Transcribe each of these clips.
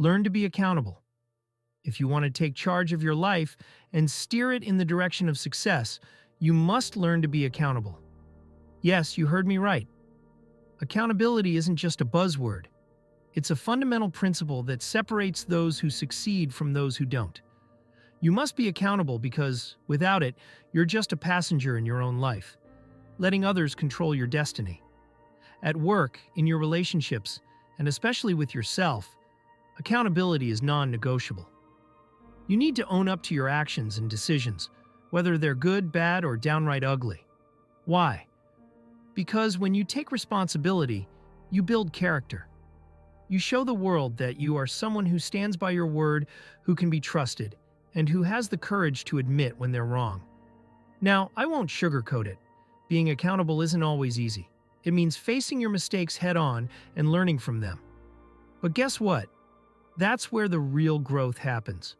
Learn to be accountable. If you want to take charge of your life and steer it in the direction of success, you must learn to be accountable. Yes, you heard me right. Accountability isn't just a buzzword. It's a fundamental principle that separates those who succeed from those who don't. You must be accountable because, without it, you're just a passenger in your own life, letting others control your destiny. At work, in your relationships, and especially with yourself, accountability is non-negotiable. You need to own up to your actions and decisions, whether they're good, bad, or downright ugly. Why? Because when you take responsibility, you build character. You show the world that you are someone who stands by your word, who can be trusted, and who has the courage to admit when they're wrong. Now, I won't sugarcoat it. Being accountable isn't always easy. It means facing your mistakes head-on and learning from them. But guess what? That's where the real growth happens.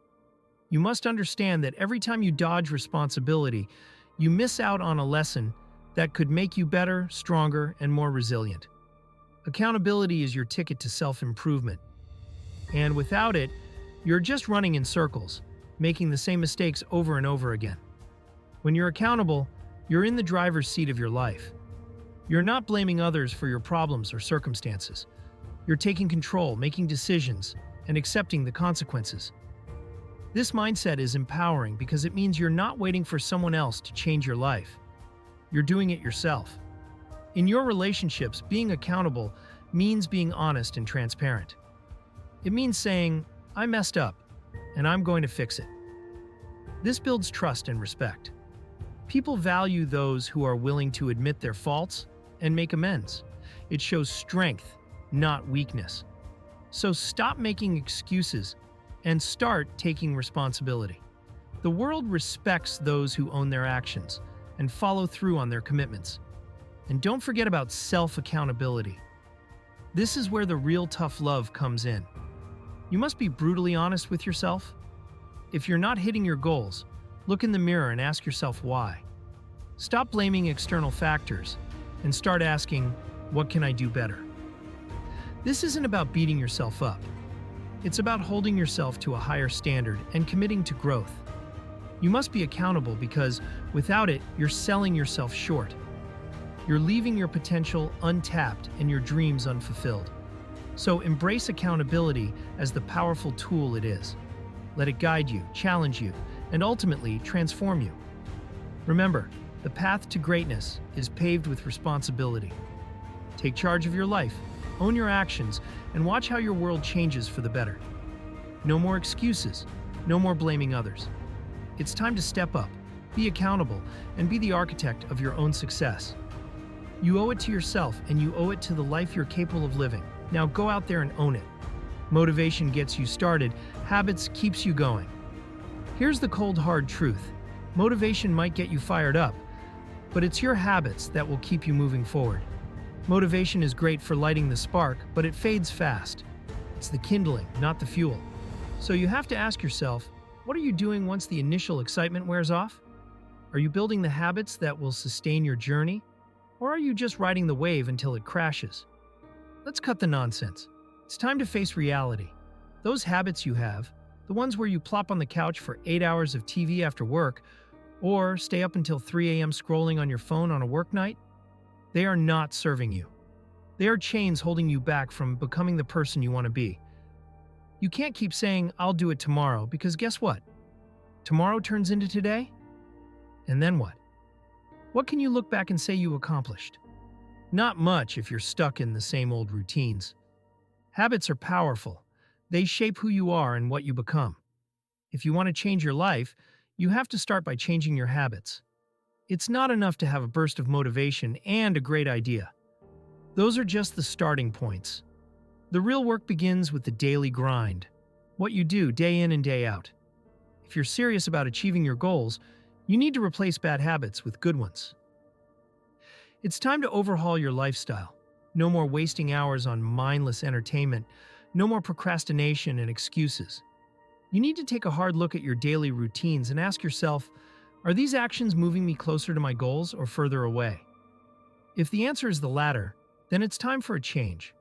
You must understand that every time you dodge responsibility, you miss out on a lesson that could make you better, stronger, and more resilient. Accountability is your ticket to self-improvement. And without it, you're just running in circles, making the same mistakes over and over again. When you're accountable, you're in the driver's seat of your life. You're not blaming others for your problems or circumstances. You're taking control, making decisions, and accepting the consequences. This mindset is empowering because it means you're not waiting for someone else to change your life. You're doing it yourself. In your relationships, being accountable means being honest and transparent. It means saying, "I messed up, and I'm going to fix it." This builds trust and respect. People value those who are willing to admit their faults and make amends. It shows strength, not weakness. So stop making excuses and start taking responsibility. The world respects those who own their actions and follow through on their commitments. And don't forget about self-accountability. This is where the real tough love comes in. You must be brutally honest with yourself. If you're not hitting your goals, look in the mirror and ask yourself why. Stop blaming external factors and start asking, what can I do better? This isn't about beating yourself up. It's about holding yourself to a higher standard and committing to growth. You must be accountable because without it, you're selling yourself short. You're leaving your potential untapped and your dreams unfulfilled. So embrace accountability as the powerful tool it is. Let it guide you, challenge you, and ultimately transform you. Remember, the path to greatness is paved with responsibility. Take charge of your life, own your actions, and watch how your world changes for the better. No more excuses, no more blaming others. It's time to step up, be accountable, and be the architect of your own success. You owe it to yourself, and you owe it to the life you're capable of living. Now go out there and own it. Motivation gets you started, habits keeps you going. Here's the cold, hard truth. Motivation might get you fired up, but it's your habits that will keep you moving forward. Motivation is great for lighting the spark, but it fades fast. It's the kindling, not the fuel. So you have to ask yourself, what are you doing once the initial excitement wears off? Are you building the habits that will sustain your journey? Or are you just riding the wave until it crashes? Let's cut the nonsense. It's time to face reality. Those habits you have, the ones where you plop on the couch for 8 hours of TV after work, or stay up until 3 a.m. scrolling on your phone on a work night, they are not serving you. They are chains holding you back from becoming the person you want to be. You can't keep saying, "I'll do it tomorrow," because guess what? Tomorrow turns into today? And then what? What can you look back and say you accomplished? Not much if you're stuck in the same old routines. Habits are powerful. They shape who you are and what you become. If you want to change your life, you have to start by changing your habits. It's not enough to have a burst of motivation and a great idea. Those are just the starting points. The real work begins with the daily grind, what you do day in and day out. If you're serious about achieving your goals, you need to replace bad habits with good ones. It's time to overhaul your lifestyle. No more wasting hours on mindless entertainment. No more procrastination and excuses. You need to take a hard look at your daily routines and ask yourself, are these actions moving me closer to my goals or further away? If the answer is the latter, then it's time for a change.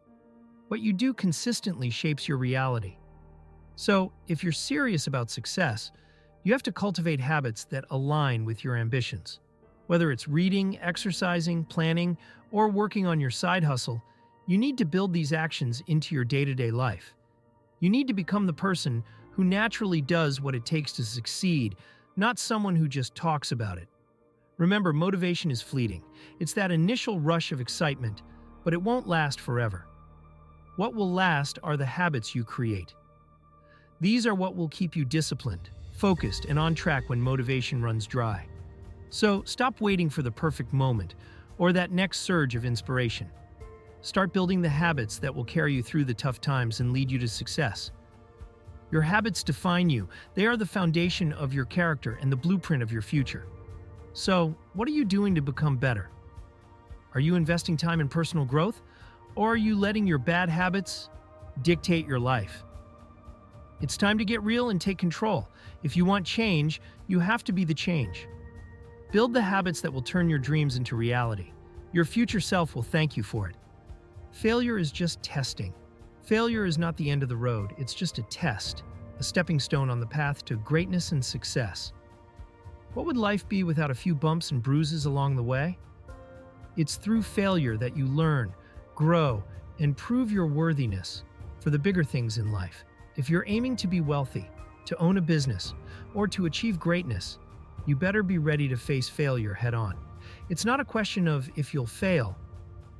What you do consistently shapes your reality. So, if you're serious about success, you have to cultivate habits that align with your ambitions. Whether it's reading, exercising, planning, or working on your side hustle, you need to build these actions into your day-to-day life. You need to become the person who naturally does what it takes to succeed, not someone who just talks about it. Remember, motivation is fleeting. It's that initial rush of excitement, but it won't last forever. What will last are the habits you create. These are what will keep you disciplined, focused, and on track when motivation runs dry. So, stop waiting for the perfect moment or that next surge of inspiration. Start building the habits that will carry you through the tough times and lead you to success. Your habits define you. They are the foundation of your character and the blueprint of your future. So, what are you doing to become better? Are you investing time in personal growth, or are you letting your bad habits dictate your life? It's time to get real and take control. If you want change, you have to be the change. Build the habits that will turn your dreams into reality. Your future self will thank you for it. Failure is just testing. Failure is not the end of the road, it's just a test, a stepping stone on the path to greatness and success. What would life be without a few bumps and bruises along the way? It's through failure that you learn, grow, and prove your worthiness for the bigger things in life. If you're aiming to be wealthy, to own a business, or to achieve greatness, you better be ready to face failure head on. It's not a question of if you'll fail,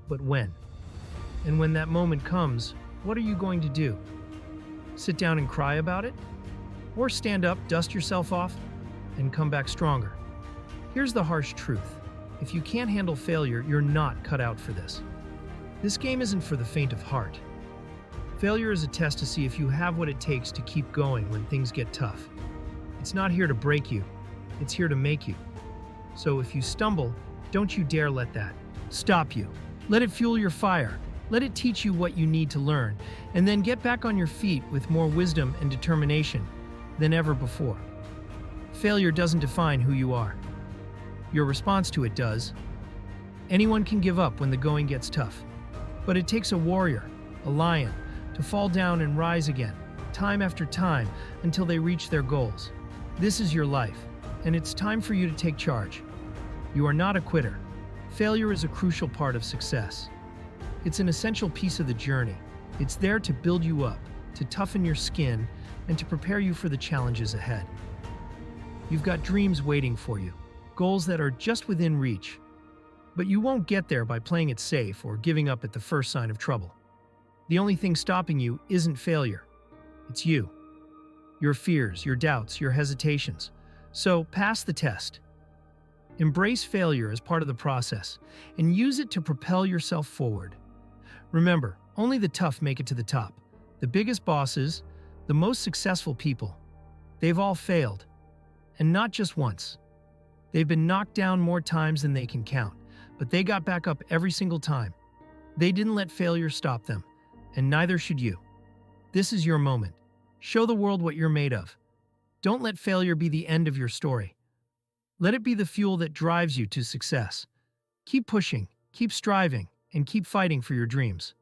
but when. And when that moment comes, what are you going to do? Sit down and cry about it? Or stand up, dust yourself off, and come back stronger? Here's the harsh truth. If you can't handle failure, you're not cut out for this. This game isn't for the faint of heart. Failure is a test to see if you have what it takes to keep going when things get tough. It's not here to break you, it's here to make you. So if you stumble, don't you dare let that stop you. Let it fuel your fire. Let it teach you what you need to learn, and then get back on your feet with more wisdom and determination than ever before. Failure doesn't define who you are. Your response to it does. Anyone can give up when the going gets tough, but it takes a warrior, a lion, to fall down and rise again, time after time, until they reach their goals. This is your life, and it's time for you to take charge. You are not a quitter. Failure is a crucial part of success. It's an essential piece of the journey. It's there to build you up, to toughen your skin, and to prepare you for the challenges ahead. You've got dreams waiting for you, goals that are just within reach. But you won't get there by playing it safe or giving up at the first sign of trouble. The only thing stopping you isn't failure. It's you. Your fears, your doubts, your hesitations. So pass the test. Embrace failure as part of the process and use it to propel yourself forward. Remember, only the tough make it to the top. The biggest bosses, the most successful people, they've all failed. And not just once. They've been knocked down more times than they can count, but they got back up every single time. They didn't let failure stop them, and neither should you. This is your moment. Show the world what you're made of. Don't let failure be the end of your story. Let it be the fuel that drives you to success. Keep pushing, keep striving, and keep fighting for your dreams.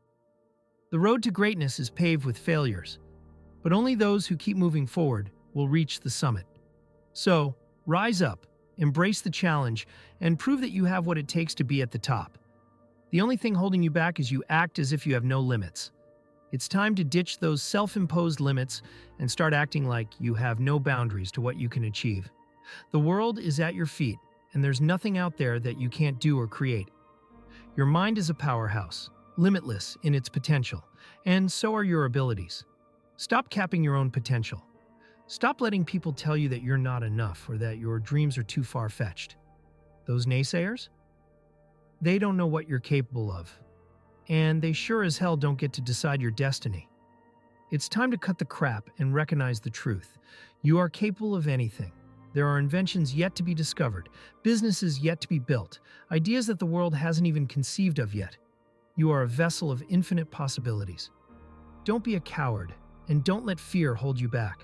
The road to greatness is paved with failures, but only those who keep moving forward will reach the summit. So, rise up, embrace the challenge, and prove that you have what it takes to be at the top. The only thing holding you back is you act as if you have no limits. It's time to ditch those self-imposed limits and start acting like you have no boundaries to what you can achieve. The world is at your feet, and there's nothing out there that you can't do or create. Your mind is a powerhouse, limitless in its potential, and so are your abilities. Stop capping your own potential. Stop letting people tell you that you're not enough or that your dreams are too far-fetched. Those naysayers? They don't know what you're capable of, and they sure as hell don't get to decide your destiny. It's time to cut the crap and recognize the truth. You are capable of anything. There are inventions yet to be discovered, businesses yet to be built, ideas that the world hasn't even conceived of yet. You are a vessel of infinite possibilities. Don't be a coward, and don't let fear hold you back.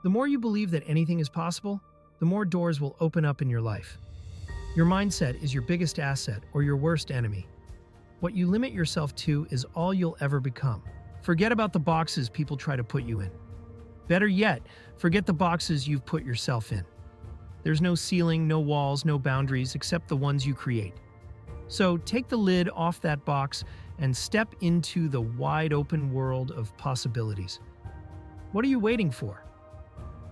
The more you believe that anything is possible, the more doors will open up in your life. Your mindset is your biggest asset or your worst enemy. What you limit yourself to is all you'll ever become. Forget about the boxes people try to put you in. Better yet, forget the boxes you've put yourself in. There's no ceiling, no walls, no boundaries except the ones you create. So take the lid off that box and step into the wide open world of possibilities. What are you waiting for?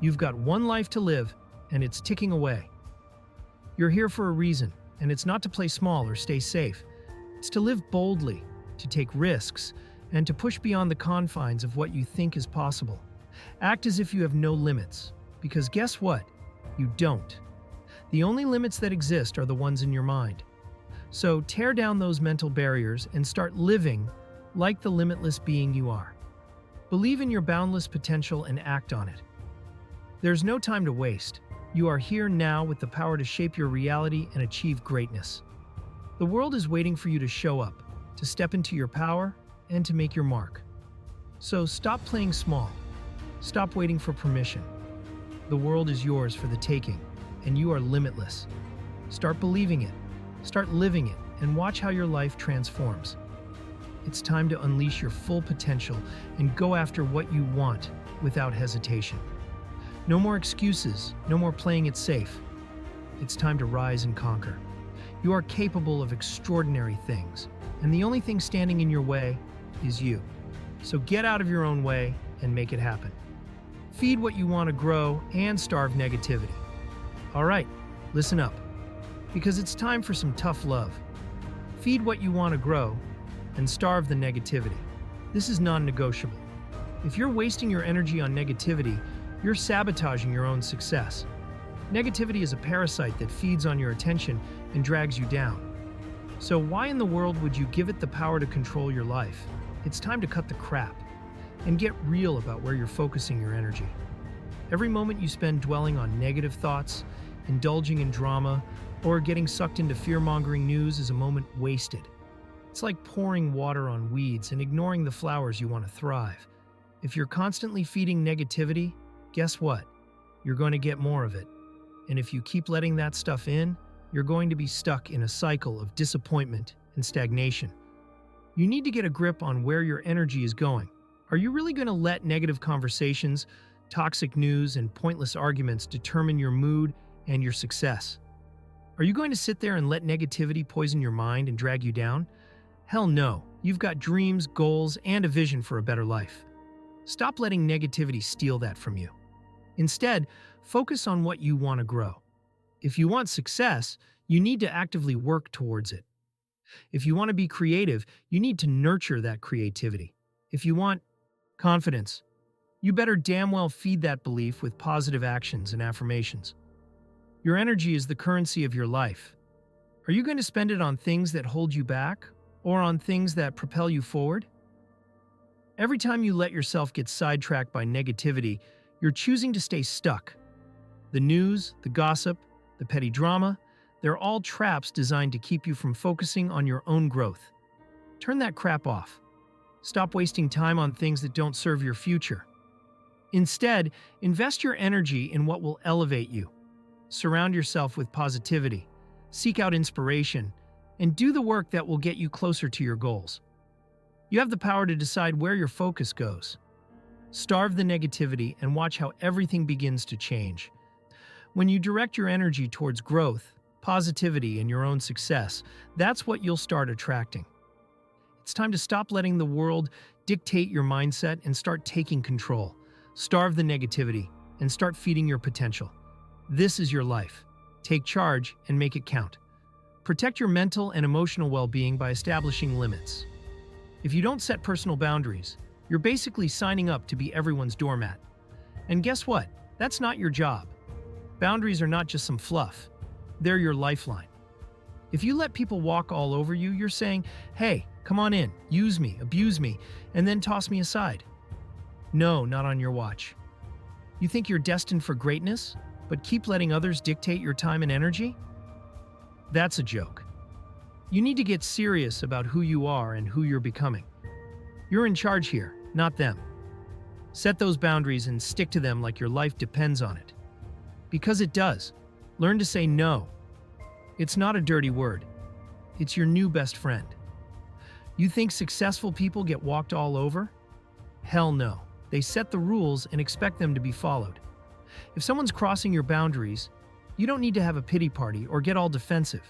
You've got one life to live, and it's ticking away. You're here for a reason, and it's not to play small or stay safe. It's to live boldly, to take risks, and to push beyond the confines of what you think is possible. Act as if you have no limits, because guess what? You don't. The only limits that exist are the ones in your mind. So tear down those mental barriers and start living like the limitless being you are. Believe in your boundless potential and act on it. There's no time to waste. You are here now with the power to shape your reality and achieve greatness. The world is waiting for you to show up, to step into your power, and to make your mark. So stop playing small. Stop waiting for permission. The world is yours for the taking, and you are limitless. Start believing it, start living it, and watch how your life transforms. It's time to unleash your full potential and go after what you want without hesitation. No more excuses, no more playing it safe. It's time to rise and conquer. You are capable of extraordinary things, and the only thing standing in your way is you. So get out of your own way and make it happen. Feed what you want to grow and starve negativity. All right, listen up, because it's time for some tough love. Feed what you want to grow and starve the negativity. This is non-negotiable. If you're wasting your energy on negativity, you're sabotaging your own success. Negativity is a parasite that feeds on your attention and drags you down. So why in the world would you give it the power to control your life? It's time to cut the crap and get real about where you're focusing your energy. Every moment you spend dwelling on negative thoughts, indulging in drama, or getting sucked into fear-mongering news is a moment wasted. It's like pouring water on weeds and ignoring the flowers you want to thrive. If you're constantly feeding negativity, guess what? You're going to get more of it. And if you keep letting that stuff in, you're going to be stuck in a cycle of disappointment and stagnation. You need to get a grip on where your energy is going. Are you really going to let negative conversations, toxic news, and pointless arguments determine your mood and your success? Are you going to sit there and let negativity poison your mind and drag you down? Hell no. You've got dreams, goals, and a vision for a better life. Stop letting negativity steal that from you. Instead, focus on what you want to grow. If you want success, you need to actively work towards it. If you want to be creative, you need to nurture that creativity. If you want confidence, you better damn well feed that belief with positive actions and affirmations. Your energy is the currency of your life. Are you going to spend it on things that hold you back or on things that propel you forward? Every time you let yourself get sidetracked by negativity, you're choosing to stay stuck. The news, the gossip, the petty drama, they're all traps designed to keep you from focusing on your own growth. Turn that crap off. Stop wasting time on things that don't serve your future. Instead, invest your energy in what will elevate you. Surround yourself with positivity, seek out inspiration, and do the work that will get you closer to your goals. You have the power to decide where your focus goes. Starve the negativity and watch how everything begins to change. When you direct your energy towards growth, positivity, and your own success, that's what you'll start attracting. It's time to stop letting the world dictate your mindset and start taking control. Starve the negativity and start feeding your potential. This is your life. Take charge and make it count. Protect your mental and emotional well-being by establishing limits. If you don't set personal boundaries, you're basically signing up to be everyone's doormat. And guess what? That's not your job. Boundaries are not just some fluff. They're your lifeline. If you let people walk all over you, you're saying, hey, come on in, use me, abuse me, and then toss me aside. No, not on your watch. You think you're destined for greatness, but keep letting others dictate your time and energy? That's a joke. You need to get serious about who you are and who you're becoming. You're in charge here, not them. Set those boundaries and stick to them like your life depends on it. Because it does. Learn to say no. It's not a dirty word. It's your new best friend. You think successful people get walked all over? Hell no. They set the rules and expect them to be followed. If someone's crossing your boundaries, you don't need to have a pity party or get all defensive.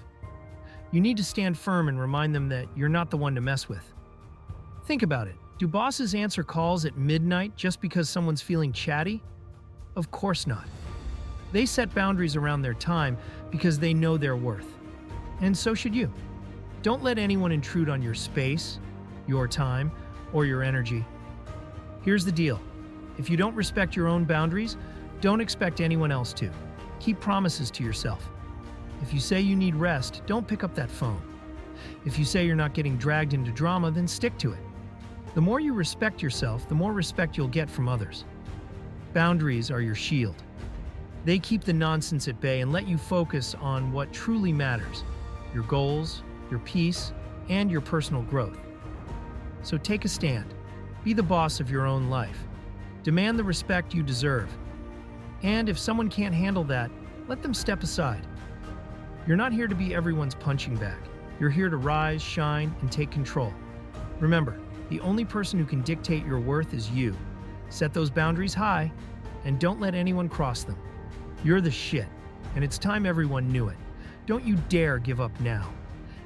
You need to stand firm and remind them that you're not the one to mess with. Think about it. Do bosses answer calls at midnight just because someone's feeling chatty? Of course not. They set boundaries around their time because they know their worth. And so should you. Don't let anyone intrude on your space, your time, or your energy. Here's the deal. If you don't respect your own boundaries, don't expect anyone else to. Keep promises to yourself. If you say you need rest, don't pick up that phone. If you say you're not getting dragged into drama, then stick to it. The more you respect yourself, the more respect you'll get from others. Boundaries are your shield. They keep the nonsense at bay and let you focus on what truly matters: your goals, your peace, and your personal growth. So take a stand. Be the boss of your own life. Demand the respect you deserve. And if someone can't handle that, let them step aside. You're not here to be everyone's punching bag. You're here to rise, shine, and take control. Remember, the only person who can dictate your worth is you. Set those boundaries high, and don't let anyone cross them. You're the shit, and it's time everyone knew it. Don't you dare give up now.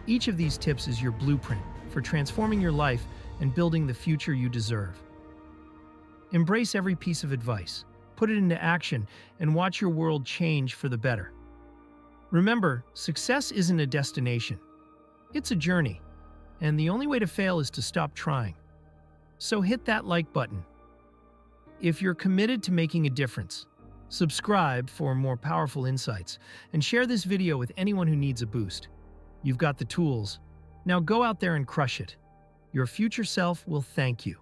Each of these tips is your blueprint for transforming your life and building the future you deserve. Embrace every piece of advice, put it into action, and watch your world change for the better. Remember, success isn't a destination. It's a journey, and the only way to fail is to stop trying. So hit that like button. If you're committed to making a difference, subscribe for more powerful insights, and share this video with anyone who needs a boost. You've got the tools. Now go out there and crush it. Your future self will thank you.